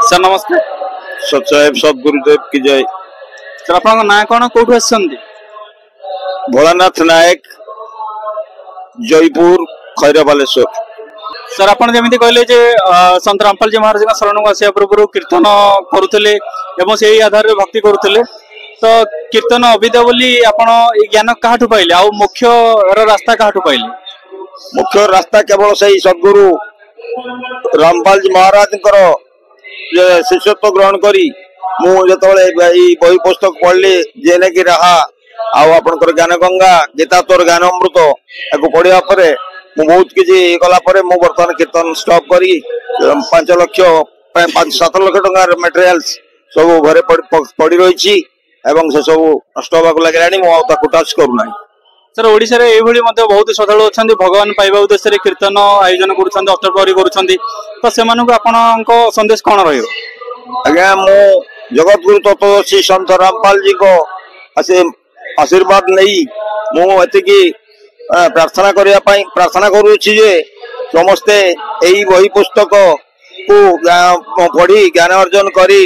Sir नमस्कार। सचैव सदगुरुदेव की जय। सर आपन ना कौन कौटू आछंती? भोलानाथ नायक, जयपुर खैरबालेश्वर। सर आपन जेमिति कहले जे संत रामपाल जी महाराज का शरण को आसिया पूर्व कीर्तन करुले एवं से आधार भक्ति करुले, तो कीर्तन अविद्या बोली आपण ज्ञान काठू पाइले आ मुख्य रास्ता काठू पाइले? मुख्य रास्ता केवल सही सदगुरु रामपाल जी महाराज शिष्यत्व ग्रहण करी बही पुस्तक पढ़ली जेने की रहा आपनकर ज्ञान गंगा गीता तोर ज्ञान अमृत या पढ़ा बहुत किसी गला बर्तमान कीर्तन स्टॉप करी 5 लाख 5-7 लाख टंकार मटेरियल्स सब घरे पड़ी रही से सब नष्ट होगा लगे टच करूना। सर ओडिशा रे एभली मध्ये बहुत श्रद्धालु अछंती भगवान पाइबा उद्देश्य रे कीर्तन आयोजन करूछंती अष्टप्रहरी करूछंती, तो सेमानक आपनक संदेश कोन रहियो? आज्ञा मो जगत गुरु तत्वदर्शी संत रामपाल जी को आशीर्वाद नहीं मुझे प्रार्थना करने प्रार्थना करुच्ची जे समस्ते यही बही पुस्तक को पढ़ी ज्ञान अर्जन करी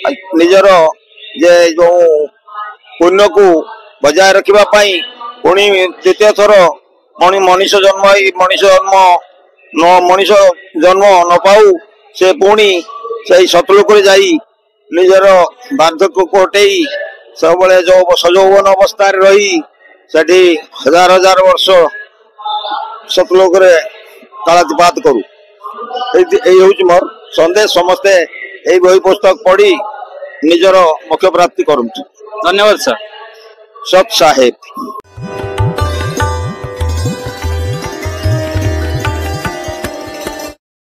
निजर जे जो पुण्य को बजाय रखा पुणी द्वितीय थर मनीष जन्म न पाऊ से पुणी से सतलोक जाई निजर बार्धक्य को हटई सब जो सजौवन अवस्था रही सेठी हजार हजार वर्ष सतलोक कालातिपात करू यही मोर संदेश। समस्ते यही बही पुस्तक पढ़ी निजर मोक्ष प्राप्ति करूँ। धन्यवाद सर। सत साहेब।